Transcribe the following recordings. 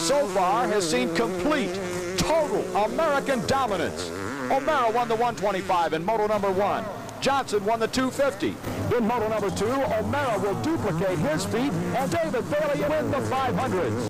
so far has seen complete, total American dominance. O'Mara won the 125 in moto number 1. Johnson won the 250. In moto number 2, O'Mara will duplicate his feat, and David Bailey win the 500s.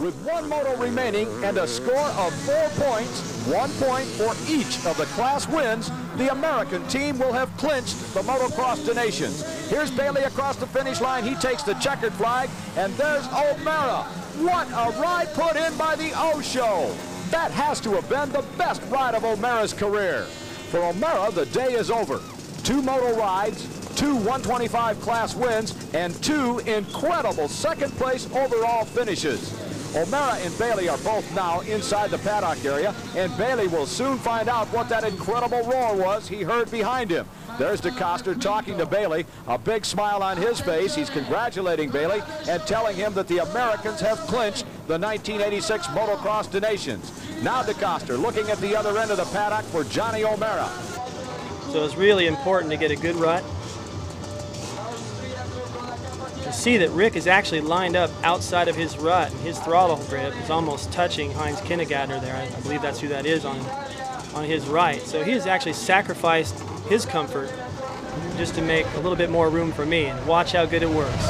With one moto remaining and a score of 4 points, 1 point for each of the class wins, the American team will have clinched the Motocross des Nations. Here's Bailey across the finish line. He takes the checkered flag, and there's O'Mara. What a ride put in by the O-Show. That has to have been the best ride of O'Mara's career. For O'Mara, the day is over. 2 moto rides, 2 125 class wins, and 2 incredible second-place overall finishes. O'Mara and Bailey are both now inside the paddock area, and Bailey will soon find out what that incredible roar was he heard behind him. There's DeCoster talking to Bailey, a big smile on his face. He's congratulating Bailey and telling him that the Americans have clinched the 1986 Motocross des Nations. Now DeCoster looking at the other end of the paddock for Johnny O'Mara. So it's really important to get a good rut. You see that Rick is actually lined up outside of his rut, and his throttle grip is almost touching Heinz Kinnegadner there. I believe that's who that is on his right. So he has actually sacrificed his comfort just to make a little bit more room for me, and watch how good it works.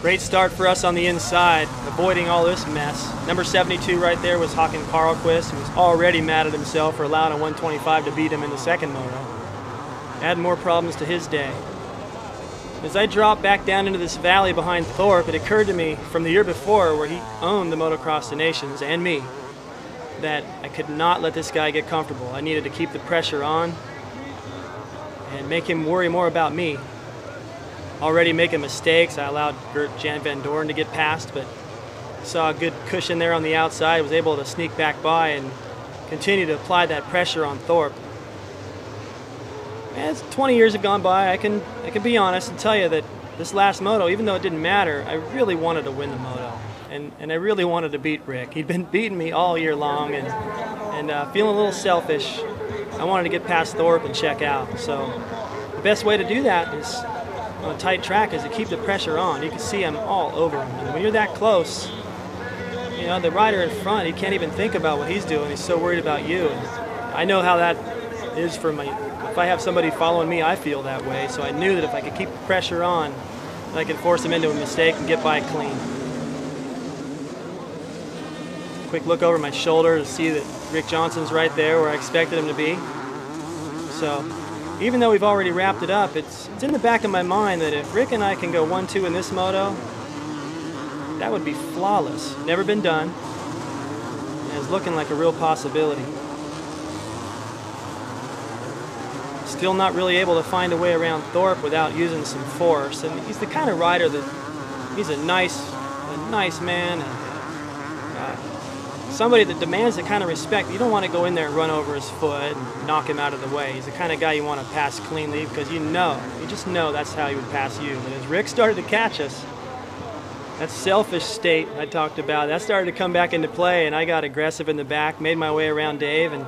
Great start for us on the inside, avoiding all this mess. Number 72 right there was Håkan Karlqvist, who was already mad at himself for allowing a 125 to beat him in the second moto. Add more problems to his day. As I dropped back down into this valley behind Thorpe, it occurred to me from the year before, where he owned the Motocross des Nations and me, that I could not let this guy get comfortable. I needed to keep the pressure on and make him worry more about me. Already making mistakes. I allowed Gert Jan Van Doorn to get past, but saw a good cushion there on the outside, was able to sneak back by and continue to apply that pressure on Thorpe. As 20 years have gone by, I can be honest and tell you that this last moto, even though it didn't matter, I really wanted to win the moto, and I really wanted to beat Rick. He'd been beating me all year long, and feeling a little selfish. I wanted to get past Thorpe and check out. So the best way to do that is on a tight track is to keep the pressure on. You can see I'm all over him. And when you're that close, you know, the rider in front, he can't even think about what he's doing. He's so worried about you. And I know how that is for me. If I have somebody following me, I feel that way. So I knew that if I could keep the pressure on, I could force him into a mistake and get by clean. Quick look over my shoulder to see that Rick Johnson's right there where I expected him to be. So even though we've already wrapped it up, it's in the back of my mind that if Rick and I can go 1-2 in this moto, that would be flawless. Never been done, and it's looking like a real possibility. Still not really able to find a way around Thorpe without using some force, and he's the kind of rider that he's a nice man, and somebody that demands the kind of respect. You don't want to go in there and run over his foot and knock him out of the way. He's the kind of guy you want to pass cleanly, because you just know that's how he would pass you. But as Rick started to catch us, that selfish state I talked about, that started to come back into play, and I got aggressive in the back, made my way around Dave, and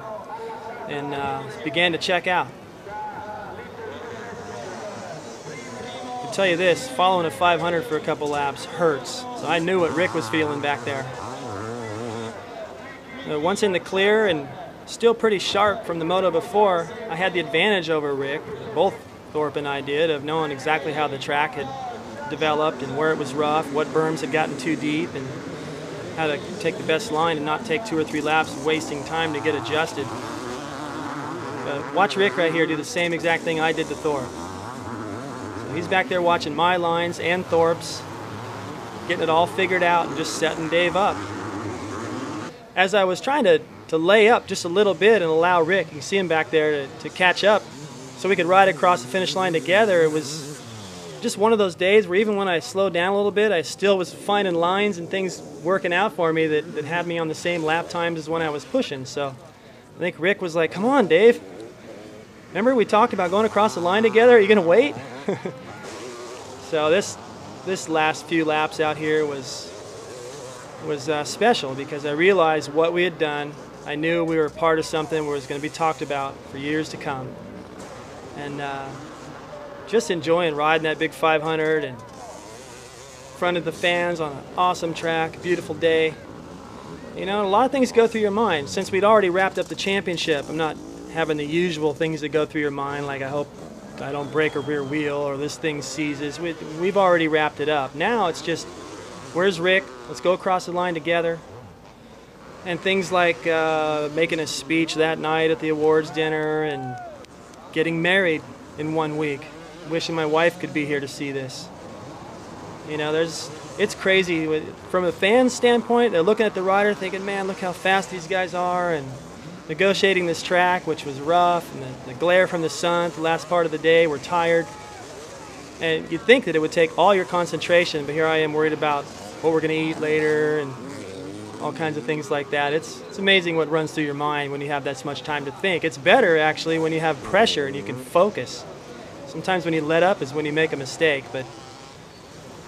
began to check out. I can tell you this, following a 500 for a couple laps hurts. So I knew what Rick was feeling back there. Once in the clear and still pretty sharp from the moto before, I had the advantage over Rick, both Thorpe and I did, of knowing exactly how the track had developed and where it was rough, what berms had gotten too deep, and how to take the best line and not take 2 or 3 laps wasting time to get adjusted. Watch Rick right here do the same exact thing I did to Thorpe. So he's back there watching my lines and Thorpe's, getting it all figured out and just setting Dave up. As I was trying to lay up just a little bit and allow Rick, you can see him back there, to catch up so we could ride across the finish line together, it was just one of those days where even when I slowed down a little bit, I still was finding lines and things working out for me that had me on the same lap times as when I was pushing. So I think Rick was like, "Come on, Dave. Remember we talked about going across the line together? Are you going to wait?" So this last few laps out here was special, because I realized what we had done. I knew we were part of something that was going to be talked about for years to come. And just enjoying riding that big 500 and in front of the fans on an awesome track, beautiful day. You know, a lot of things go through your mind. Since we'd already wrapped up the championship, I'm not having the usual things that go through your mind, like I hope I don't break a rear wheel or this thing seizes. We've already wrapped it up. Now it's just, where's Rick? Let's go across the line together. And things like making a speech that night at the awards dinner and getting married in 1 week. Wishing my wife could be here to see this. You know, it's crazy. From a fan standpoint, they're looking at the rider thinking, man, look how fast these guys are, and negotiating this track, which was rough, and the glare from the sun the last part of the day, we're tired. And you'd think that it would take all your concentration, but here I am worried about what we're going to eat later and all kinds of things like that. It's amazing what runs through your mind when you have that much time to think. It's better, actually, when you have pressure and you can focus. Sometimes when you let up is when you make a mistake, but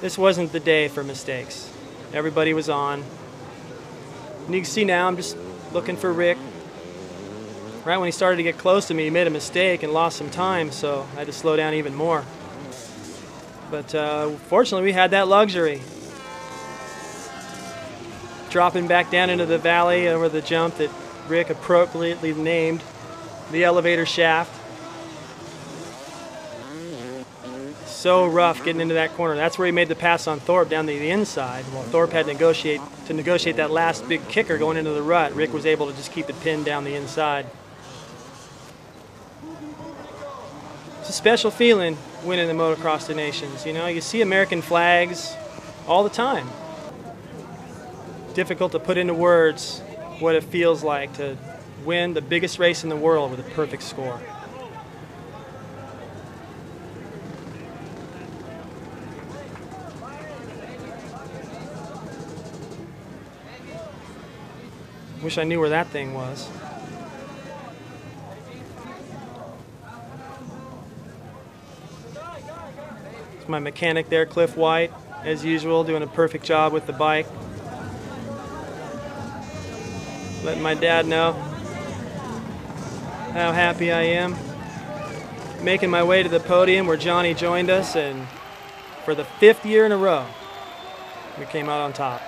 this wasn't the day for mistakes. Everybody was on. And you can see now I'm just looking for Rick. Right when he started to get close to me, he made a mistake and lost some time, so I had to slow down even more. But fortunately, we had that luxury. Dropping back down into the valley over the jump that Rick appropriately named the elevator shaft. So rough getting into that corner. That's where he made the pass on Thorpe down the inside. While Thorpe had to negotiate that last big kicker going into the rut, Rick was able to just keep it pinned down the inside. It's a special feeling winning the Motocross of Nations. You know, you see American flags all the time. Difficult to put into words what it feels like to win the biggest race in the world with a perfect score. Wish I knew where that thing was. It's my mechanic there, Cliff White, as usual, doing a perfect job with the bike. Letting my dad know how happy I am. Making my way to the podium where Johnny joined us, and for the 5th year in a row, we came out on top.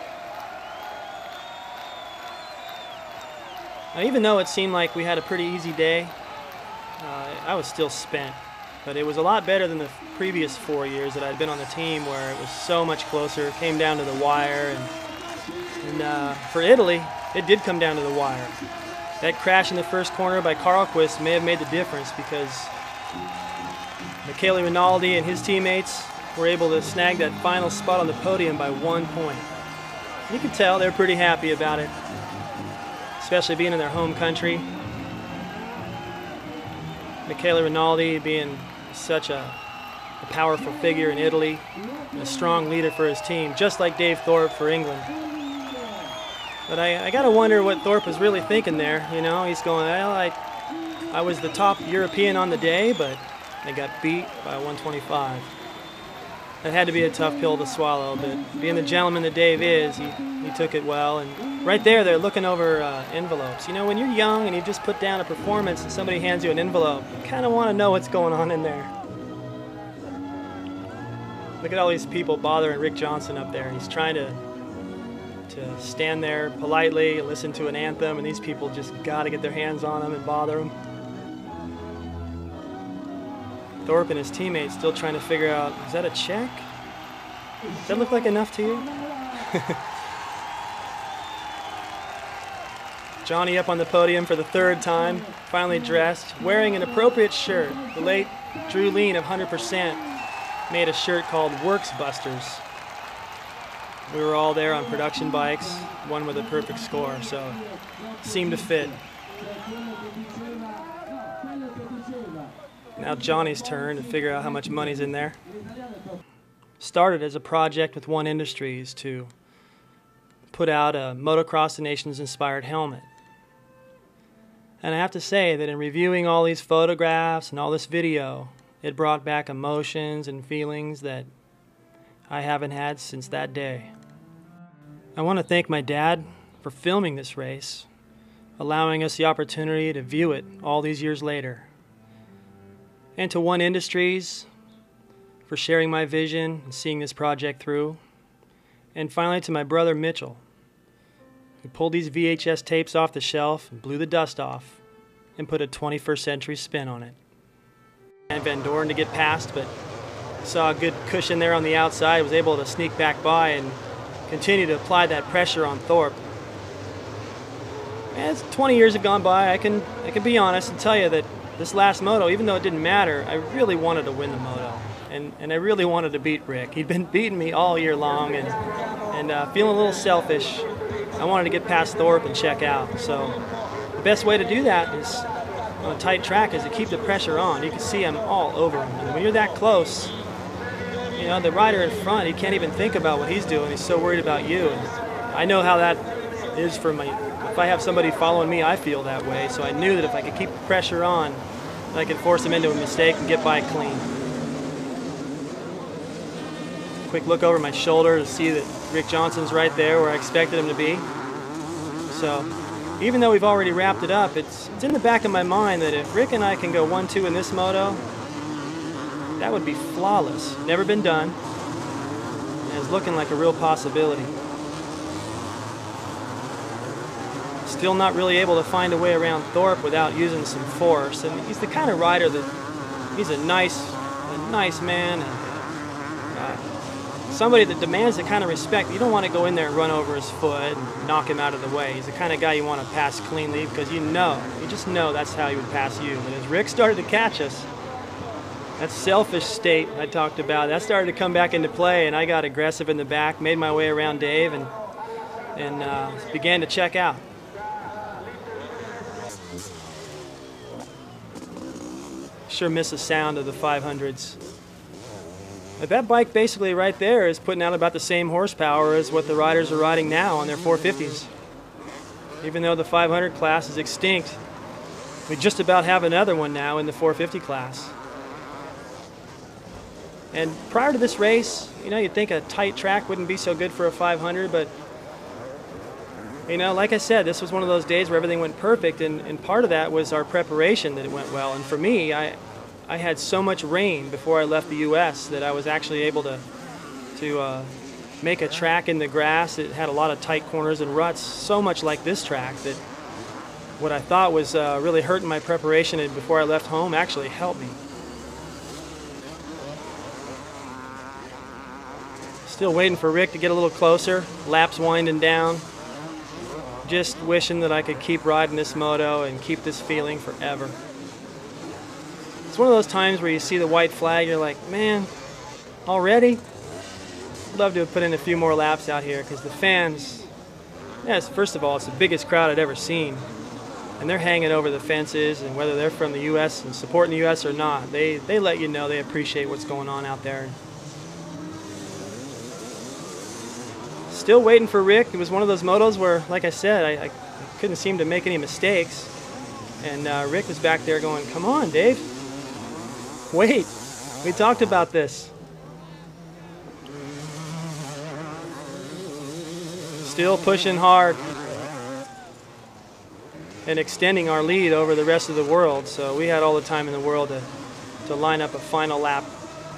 Now, even though it seemed like we had a pretty easy day, I was still spent. But it was a lot better than the previous 4 years that I'd been on the team, where it was so much closer. It came down to the wire, and for Italy, it did come down to the wire. That crash in the first corner by Carlquist may have made the difference, because Michele Rinaldi and his teammates were able to snag that final spot on the podium by 1 point. You could tell they're pretty happy about it, especially being in their home country. Michele Rinaldi being such a powerful figure in Italy, and a strong leader for his team, just like Dave Thorpe for England. But I gotta wonder what Thorpe was really thinking there. You know, he's going, well, I was the top European on the day, but I got beat by 125. That had to be a tough pill to swallow, but being the gentleman that Dave is, he took it well. And right there, they're looking over envelopes. You know, when you're young and you just put down a performance and somebody hands you an envelope, you kind of want to know what's going on in there. Look at all these people bothering Rick Johnson up there. He's trying to stand there politely and listen to an anthem, and these people just got to get their hands on him and bother him. Thorpe and his teammates still trying to figure out, is that a check? Does that look like enough to you? Johnny up on the podium for the 3rd time, finally dressed, wearing an appropriate shirt. The late Drew Lean of 100% made a shirt called Works Busters. We were all there on production bikes, one with a perfect score, so it seemed to fit. Now Johnny's turn to figure out how much money's in there. Started as a project with One Industries to put out a Motocross of Nations inspired helmet. And I have to say that in reviewing all these photographs and all this video, it brought back emotions and feelings that I haven't had since that day. I want to thank my dad for filming this race, allowing us the opportunity to view it all these years later. And to One Industries for sharing my vision and seeing this project through. And finally to my brother Mitchell, who pulled these VHS tapes off the shelf and blew the dust off and put a 21st century spin on it. And Van Doren to get past, but saw a good cushion there on the outside, was able to sneak back by and continue to apply that pressure on Thorpe. As 20 years have gone by, I can be honest and tell you that this last moto, even though it didn't matter, I really wanted to win the moto. And I really wanted to beat Rick. He'd been beating me all year long, and feeling a little selfish, I wanted to get past Thorpe and check out. So the best way to do that is on a tight track is to keep the pressure on. You can see I'm all over him. And when you're that close, you know, the rider in front, he can't even think about what he's doing. He's so worried about you. And I know how that is for my, if I have somebody following me, I feel that way. So I knew that if I could keep the pressure on, I could force him into a mistake and get by clean. Quick look over my shoulder to see that Rick Johnson's right there where I expected him to be. So even though we've already wrapped it up, it's in the back of my mind that if Rick and I can go 1-2 in this moto, that would be flawless. Never been done. And it's looking like a real possibility. Still not really able to find a way around Thorpe without using some force. And he's the kind of rider that he's a nice man. And, somebody that demands the kind of respect. You don't want to go in there and run over his foot and knock him out of the way. He's the kind of guy you want to pass cleanly because you just know that's how he would pass you. And as Rick started to catch us, that selfish state I talked about, that started to come back into play, and I got aggressive in the back, made my way around Dave, and began to check out. Sure miss the sound of the 500s. But that bike basically right there is putting out about the same horsepower as what the riders are riding now on their 450s. Even though the 500 class is extinct, we just about have another one now in the 450 class. And prior to this race, you know, you'd think a tight track wouldn't be so good for a 500, but you know, like I said, this was one of those days where everything went perfect, and part of that was our preparation that it went well. And for me, I had so much rain before I left the U.S. that I was actually able to make a track in the grass. It had a lot of tight corners and ruts, so much like this track that what I thought was really hurting my preparation before I left home actually helped me. Still waiting for Rick to get a little closer, laps winding down. Just wishing that I could keep riding this moto and keep this feeling forever. It's one of those times where you see the white flag, you're like, man, already? I'd love to have put in a few more laps out here because the fans, yes, first of all, it's the biggest crowd I'd ever seen. And they're hanging over the fences, and whether they're from the U.S. and supporting the U.S. or not, they let you know they appreciate what's going on out there. Still waiting for Rick. It was one of those motos where, like I said, I couldn't seem to make any mistakes. And Rick was back there going, come on, Dave. Wait, we talked about this. Still pushing hard and extending our lead over the rest of the world. So we had all the time in the world to line up a final lap,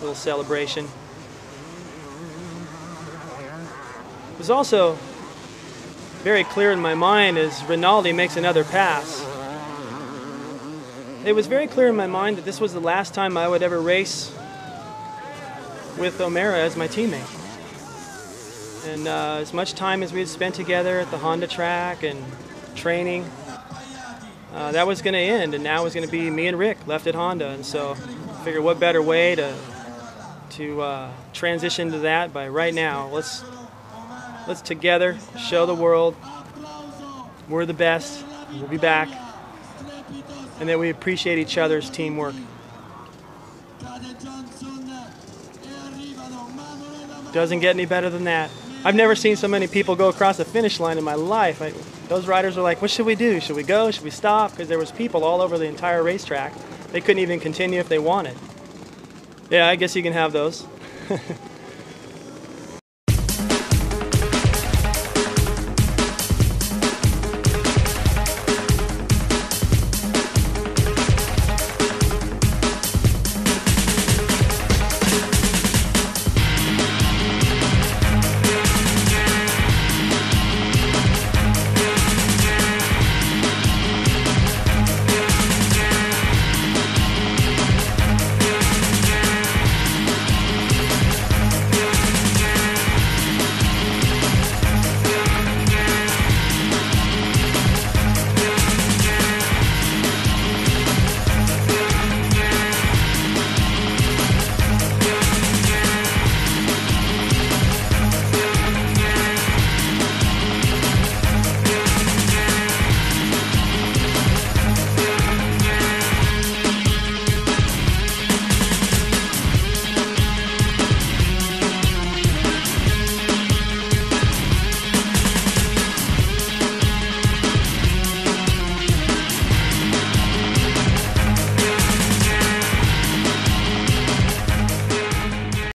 little celebration. It was also very clear in my mind as Rinaldi makes another pass. It was very clear in my mind that this was the last time I would ever race with O'Mara as my teammate. And as much time as we had spent together at the Honda track and training, that was going to end, and now it was going to be me and Rick left at Honda. And so I figured what better way to transition to that by right now. Let's together show the world we're the best, we'll be back, and that we appreciate each other's teamwork. Doesn't get any better than that. I've never seen so many people go across the finish line in my life. Those riders were like, what should we do? Should we go? Should we stop? Because there was people all over the entire racetrack. They couldn't even continue if they wanted. Yeah, I guess you can have those.